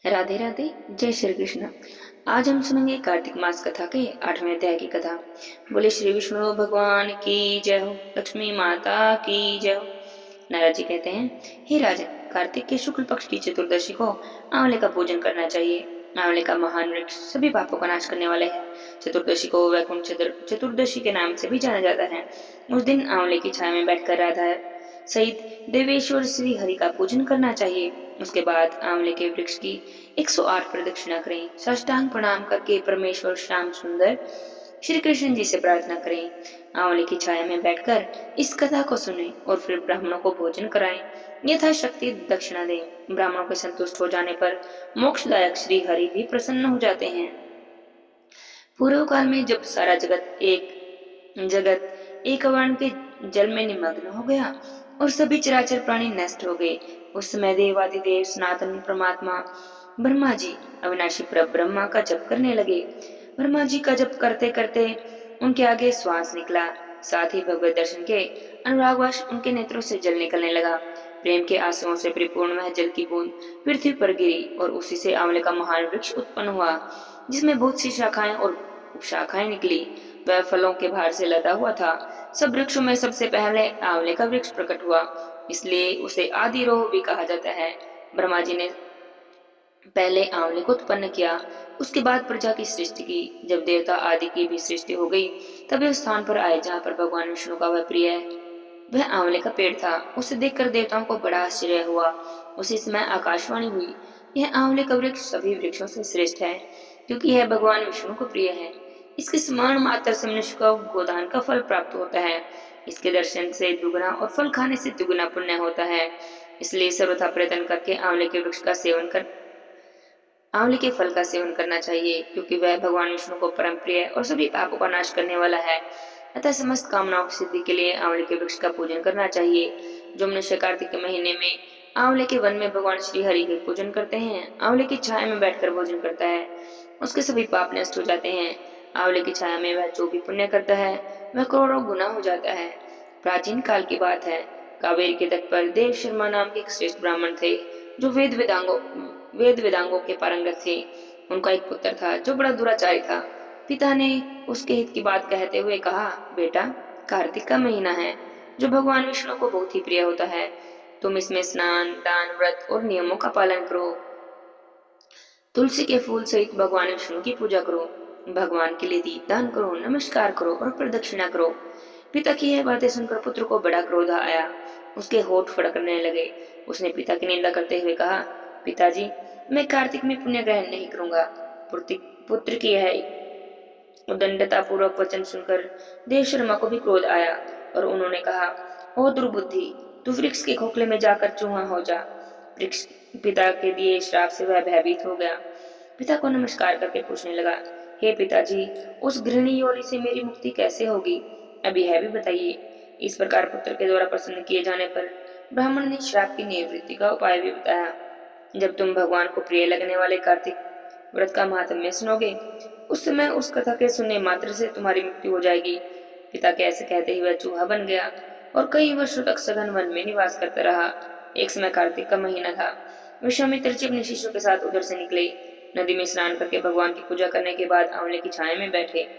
राधे राधे। जय श्री कृष्ण। आज हम सुनेंगे कार्तिक मास कथा के 8वें अध्याय की कथा। बोले श्री विष्णु भगवान की जय हो, लक्ष्मी माता की जय हो। नारद जी कहते हैं, हे राजन, कार्तिक के शुक्ल पक्ष की चतुर्दशी को आंवले का पूजन करना चाहिए। आंवले का महान वृक्ष सभी पापों का नाश करने वाले है। चतुर्दशी को वैकुंठ चतुर्दशी के नाम से भी जाना जाता है। उस दिन आंवले की छाया में बैठकर राधा सहित देवेश्वर श्री हरि का पूजन करना चाहिए। उसके बाद आंवले के वृक्ष की 108 प्रदक्षिणा करें। साष्टांग प्रणाम करके परमेश्वर श्याम सुंदर श्री कृष्ण जी से प्रार्थना करें। आंवले की छाया में बैठकर इस कथा को सुने और फिर ब्राह्मणों को भोजन कराएं। यथाशक्ति दक्षिणा दें। ब्राह्मणों के संतुष्ट हो जाने पर मोक्षदायक श्री हरि भी प्रसन्न हो जाते हैं। पूर्व काल में जब सारा जगत एक वर्ण के जल में निमग्न हो गया और सभी चराचर प्राणी नष्ट हो गए, उस समय देवादिदेव सनातन परमात्मा ब्रह्मा जी अविनाशी ब्रह्मा का जप करने लगे। ब्रह्मा जी का जप करते करते उनके आगे श्वास निकला। साथ ही भगवत दर्शन के अनुरागवश उनके नेत्रों से जल निकलने लगा। प्रेम के आंसुओं से परिपूर्ण वह जल की बूंद पृथ्वी पर गिरी और उसी से आंवले का महान वृक्ष उत्पन्न हुआ, जिसमें बहुत सी शाखाएं और उपशाखाएं निकली। वह फलों के भार से लदा हुआ था। सब वृक्षों में सबसे पहले आंवले का वृक्ष प्रकट हुआ, इसलिए उसे आदिरोह भी कहा जाता है। ब्रह्मा जी ने पहले आंवले को उत्पन्न किया, उसके बाद प्रजा की सृष्टि की। जब देवता आदि की भी सृष्टि हो गई, तब वे उस स्थान पर आए जहाँ पर भगवान विष्णु का वह प्रिय है वह आंवले का पेड़ था। उसे देखकर देवताओं को बड़ा आश्चर्य हुआ। उसी समय आकाशवाणी हुई, यह आंवले का वृक्ष सभी वृक्षों से श्रेष्ठ है, क्योंकि यह भगवान विष्णु को प्रिय है। इसके स्मरण मात्र से मनुष्य को गोदान का फल प्राप्त होता है। इसके दर्शन से दुगना और फल खाने से दुगना पुण्य होता है। इसलिए सर्वथा प्रयत्न करके आंवले के फल का सेवन करना चाहिए, क्योंकि वह भगवान विष्णु को परम प्रिय और सभी पापों का नाश करने वाला है। अतः समस्त कामनाओं की सिद्धि के लिए आंवले के वृक्ष का पूजन करना चाहिए। जो मनुष्य कार्तिक के महीने में आंवले के वन में भगवान श्री हरि के पूजन करते हैं, आंवले की छाया में बैठकर भोजन करता है, उसके सभी पाप नष्ट हो जाते हैं। आंवले की छाया में वह जो भी पुण्य करता है वह करोड़ों गुना हो जाता है। प्राचीन काल की बात है। कावेरी के तट पर देव शर्मा नाम के एक श्रेष्ठ ब्राह्मण थे, जो वेद वेदांगों के पारंगत थे। उनका एक पुत्र था जो बड़ा दुराचारी था। पिता ने उसके हित की बात कहते हुए कहा, बेटा, कार्तिक का महीना है जो भगवान विष्णु को बहुत ही प्रिय होता है। तुम इसमें स्नान, दान, व्रत और नियमों का पालन करो। तुलसी के फूल सहित भगवान विष्णु की पूजा करो। भगवान के लिए दीपदान करो, नमस्कार करो और प्रदक्षिणा करो। पिता की यह बातें सुनकर पुत्र को बड़ा क्रोध आया। उसके होठ फड़कने लगे। उसने पिता की निंदा करते हुए कहा, पिताजी, मैं कार्तिक में पुण्य ग्रहण नहीं करूंगा। पुत्र की यह उदंडता पूर्वक वचन सुनकर देव शर्मा को भी क्रोध आया और उन्होंने कहा, ओ दुर्बुद्धि, तू वृक्ष के खोखले में जाकर चूहा हो जा। वृक्ष पिता के दिए श्राप से वह भयभीत हो गया। पिता को नमस्कार करके पूछने लगा, हे पिताजी, उस घृणी योनि से मेरी मुक्ति कैसे होगी? अब यह भी बताइए। इस प्रकार पुत्र के द्वारा प्रसन्न किए जाने पर ब्राह्मण ने श्राप की निवृत्ति का उपाय भी बताया। जब तुम भगवान को प्रिय लगने वाले कार्तिक व्रत का महात्म्य सुनोगे, उस समय उस कथा के सुनने मात्र से तुम्हारी मृत्यु हो जाएगी। पिता के ऐसे कहते ही वह चूहा बन गया और कई वर्षों तक सघन वन में निवास करता रहा। एक समय कार्तिक का महीना था। विश्वामित्र जी अपने शिष्यों के साथ उधर से निकले। नदी में स्नान करके भगवान की पूजा करने के बाद आंवले की छाया में बैठे।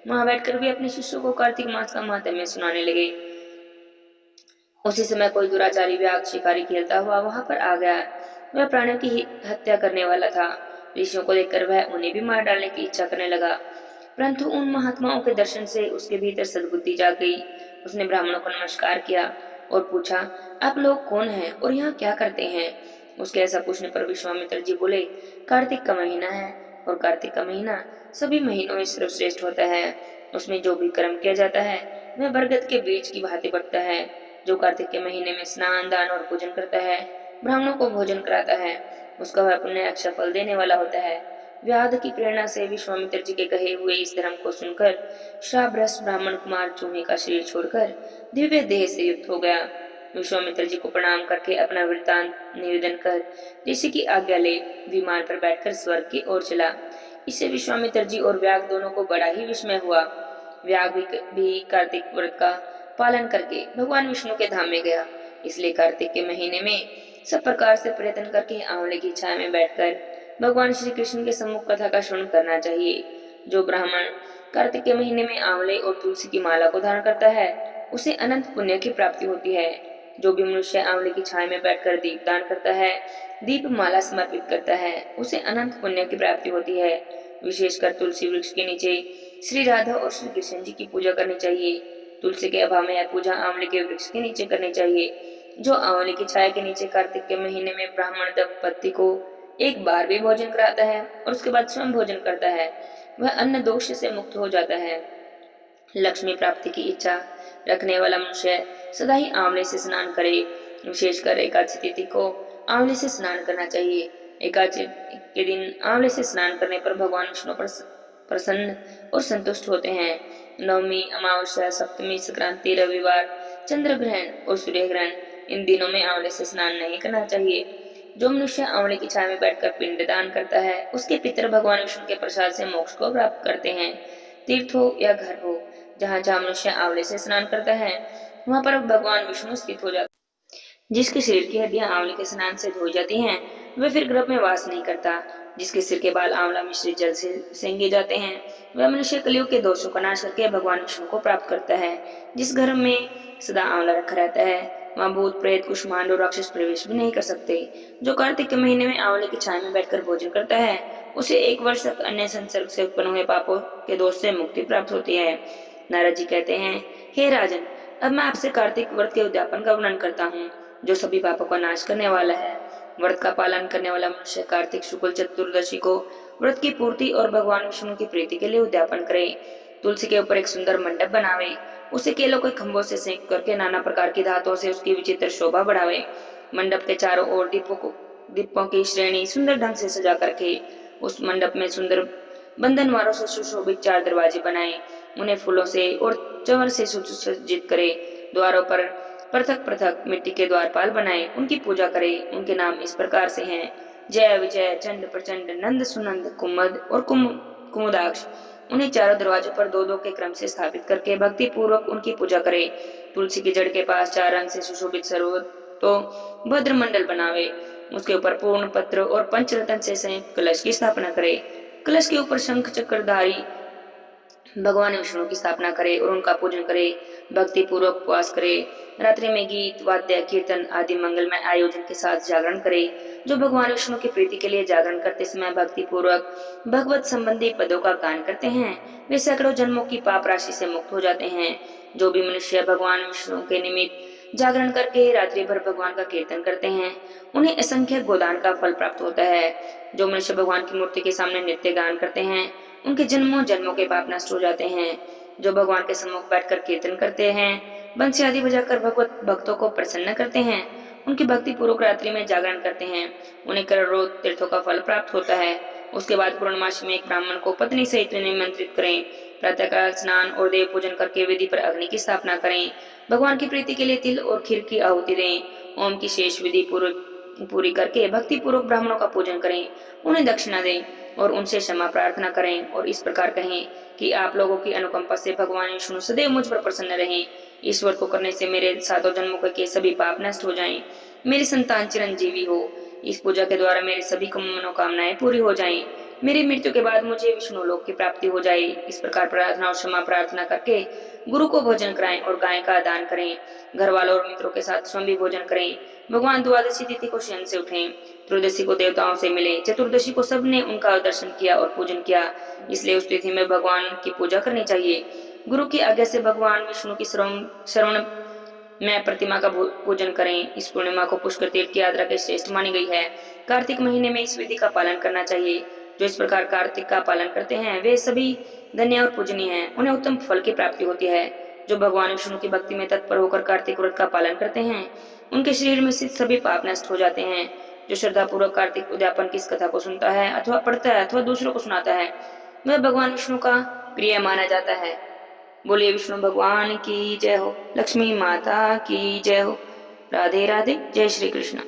वहां बैठकर वे अपने शिष्यों को कार्तिक मास का महात्म्य सुनाने लगे। उसी समय कोई दुराचारी व्याघ्र शिकारी खेलता हुआ वहां पर आ गया। वह प्राणियों की हत्या करने वाला था। ऋषियों को देखकर वह उन्हें भी मार डालने की इच्छा करने लगा, परंतु उन महात्माओं के दर्शन से उसके भीतर सद्बुद्धि जाग गई। उसने ब्राह्मणों को नमस्कार किया और पूछा, आप लोग कौन हैं और यहाँ क्या करते हैं? उसके ऐसा पूछने पर विश्वामित्र जी बोले, कार्तिक का महीना है और कार्तिक का महीना सभी महीनों में सर्वश्रेष्ठ होता है। उसमें जो भी कर्म किया जाता है वह बरगद के बीज की भांति बढ़ता है। जो कार्तिक के महीने में स्नान, दान और पूजन करता है, ब्राह्मणों को भोजन कराता है, उसका वह पुण्य अक्षय फल देने वाला होता है। व्याध की प्रेरणा से विश्वामित्र जी के कहे हुए इस धर्म को सुनकर श्रापग्रस्त ब्राह्मण कुमार चूहे का शरीर छोड़कर दिव्य देह से युक्त हो गया। विश्वामित्र जी को प्रणाम करके अपना वृत्तांत निवेदन कर ऋषि की आज्ञा ले विमान पर बैठकर स्वर्ग की ओर चला। इससे विश्वामित्र जी और व्याघ दोनों को बड़ा ही विस्मय हुआ। व्याघ भी कार्तिक व्रत का पालन करके भगवान विष्णु के धाम में गया। इसलिए कार्तिक के महीने में सब प्रकार से प्रयत्न करके आंवले की छाया में बैठकर भगवान श्री कृष्ण के सम्मुख कथा का श्रवण करना चाहिए। जो ब्राह्मण कार्तिक के महीने में आंवले और तुलसी की माला को धारण करता है उसे अनंत पुण्य की प्राप्ति होती है। जो भी मनुष्य आंवले की छाया में बैठकर दीप दान करता है, दीप माला समर्पित करता है, उसे अनंत पुण्य की प्राप्ति होती है। विशेषकर तुलसी वृक्ष के नीचे श्री राधा और श्री कृष्ण जी की पूजा करनी चाहिए। तुलसी के अभाव में यह पूजा आंवले के वृक्ष के नीचे करनी चाहिए। जो आंवले की छाया के नीचे कार्तिक के महीने में ब्राह्मण दंपति को एक बार भी भोजन कराता है और उसके बाद स्वयं भोजन करता है, वह अन्न दोष से मुक्त हो जाता है। लक्ष्मी प्राप्ति की इच्छा रखने वाला मनुष्य सदा ही आंवले से स्नान करे। विशेषकर एकादशी तिथि को आंवले से स्नान करना चाहिए। एकादशी के दिन आंवले से स्नान करने पर भगवान विष्णु प्रसन्न और संतुष्ट होते हैं। नवमी, अमावस्या, सप्तमी, संक्रांति, रविवार, चंद्र ग्रहण और सूर्य ग्रहण, इन दिनों में आंवले से स्नान नहीं करना चाहिए। जो मनुष्य आंवले की छाया में बैठकर पिंड दान करता है उसके पितर भगवान विष्णु के प्रसाद से मोक्ष को प्राप्त करते हैं। तीर्थ हो या घर हो, जहाँ जहाँ मनुष्य आंवले से स्नान करता है वहां पर भगवान विष्णु स्थित हो जाते हैं। जिसके शरीर की हड्डियां आंवले के स्नान से धोई जाती हैं वह फिर गर्भ में वास नहीं करता। जिसके सिर के बाल आंवला मिश्रित जल से सेंगे जाते हैं वह मनुष्य कलियुग के दोषों का नाश करके भगवान विष्णु को प्राप्त करता है। जिस घर में सदा आंवला रखा रहता है वहाँ भूत प्रेत कुष्मांड और राक्षस प्रवेश भी नहीं कर सकते। जो कार्तिक के महीने में आंवले की छाया में बैठकर भोजन करता है उसे 1 वर्ष तक अन्य संसर्ग से उत्पन्न हुए पापों के दोष से मुक्ति प्राप्त होती है। नारद जी कहते हैं, हे राजन, अब मैं आपसे कार्तिक व्रत के उद्यापन का वर्णन करता हूँ जो सभी पापों का नाश करने वाला है। व्रत का पालन करने वाला मनुष्य कार्तिक शुक्ल चतुर्दशी को व्रत की पूर्ति और भगवान विष्णु की प्रीति के लिए उद्यापन करे। तुलसी के ऊपर एक सुंदर मंडप बनावे, उसे केलों के खंभों से सेंक करके नाना प्रकार की धातुओं से उसकी विचित्र शोभा बढ़ावे। मंडप के चारों ओर दीपों की श्रेणी सुंदर ढंग से सजा करके उस मंडप में सुंदर बंधनवारों से सुशोभित 4 दरवाजे बनाए, उन्हें फूलों से और चंवर से सुसज्जित करे। द्वारों पर पृथक पृथक मिट्टी के द्वारपाल बनाए, उनकी पूजा करे। उनके नाम इस प्रकार से हैं, जय विजय, चंड प्रचंड, नंद सुनंद, कुमद और कुमुदाक्ष। उन्हें चारों दरवाजों पर 2-2 के क्रम से स्थापित करके भक्ति पूर्वक उनकी पूजा करे। तुलसी की जड़ के पास 4 रंग से सुशोभित सर्व तो भद्र मंडल बनावे, उसके ऊपर पूर्ण पत्र और पंचरत्न से संयुक्त कलश की स्थापना करे। कलश के ऊपर शंख चक्रधारी भगवान विष्णु की स्थापना करे और उनका पूजन करे। भक्ति पूर्वक उपवास करे। रात्रि में गीत वाद्य कीर्तन आदि मंगलमय आयोजन के साथ जागरण करे। जो भगवान विष्णु की प्रीति के लिए जागरण करते समय भक्ति पूर्वक भगवत संबंधी पदों का गान करते हैं वे सैकड़ों जन्मों की पाप राशि से मुक्त हो जाते हैं। जो भी मनुष्य भगवान विष्णु के निमित्त जागरण करके रात्रि भर भगवान का कीर्तन करते हैं उन्हें असंख्य गोदान का फल प्राप्त होता है। जो मनुष्य भगवान की मूर्ति के सामने नित्य गान करते हैं उनके जन्मों जन्मों के पाप नष्ट हो जाते हैं। जो भगवान के सम्मुख बैठकर कीर्तन करते हैं, बंसी आदि बजाकर भगवत भक्तों को प्रसन्न करते हैं, उनकी भक्ति पूर्वक रात्रि में जागरण करते हैं, उन्हें करोड़ों तीर्थों का फल प्राप्त होता है। उसके बाद पूर्णमासी में एक ब्राह्मण को पत्नी सहित निमंत्रित करें। प्रातःकाल स्नान और देव पूजन करके वेदी पर अग्नि की स्थापना करें। भगवान की प्रीति के लिए तिल और खीर की आहुति दें। ओम की शेष विधि पूरी करके भक्ति पूर्वक ब्राह्मणों का पूजन करें, उन्हें दक्षिणा दें और उनसे क्षमा प्रार्थना करें और इस प्रकार कहें कि आप लोगों की अनुकंपा से भगवान विष्णु सदैव मुझ पर प्रसन्न रहें। ईश्वर को करने से मेरे 7 जन्मों के सभी पाप नष्ट हो जाएं, मेरी संतान चिरंजीवी हो। इस पूजा के द्वारा मेरी सभी मनोकामनाएं पूरी हो जाएं, मेरी मृत्यु के बाद मुझे विष्णु लोक की प्राप्ति हो जाए। इस प्रकार प्रार्थना और क्षमा प्रार्थना करके गुरु को भोजन कराएं और गाय का दान करें। घर वालों और मित्रों के साथ स्वयं भी भोजन करें। भगवान द्वादशी तिथि को शयन से उठें। त्रयोदशी को देवताओं से मिले। चतुर्दशी को सबने उनका दर्शन किया और पूजन किया, इसलिए उस तिथि में भगवान की पूजा करनी चाहिए। गुरु की आज्ञा से भगवान विष्णु की श्रवण में प्रतिमा का पूजन करें। इस पूर्णिमा को पुष्कर तीर्थ की यात्रा के श्रेष्ठ मानी गई है। कार्तिक महीने में इस विधि का पालन करना चाहिए। जो इस प्रकार कार्तिक का पालन करते हैं वे सभी धन्य और पूजनीय हैं, उन्हें उत्तम फल की प्राप्ति होती है। जो भगवान विष्णु की भक्ति में तत्पर होकर कार्तिक व्रत का पालन करते हैं उनके शरीर में स्थित सभी पाप नष्ट हो जाते हैं। जो श्रद्धा पूर्वक कार्तिक उद्यापन की इस कथा को सुनता है अथवा पढ़ता है अथवा दूसरों को सुनाता है वह भगवान विष्णु का प्रिय माना जाता है। बोलिए विष्णु भगवान की जय हो। लक्ष्मी माता की जय हो। राधे राधे। जय श्री कृष्ण।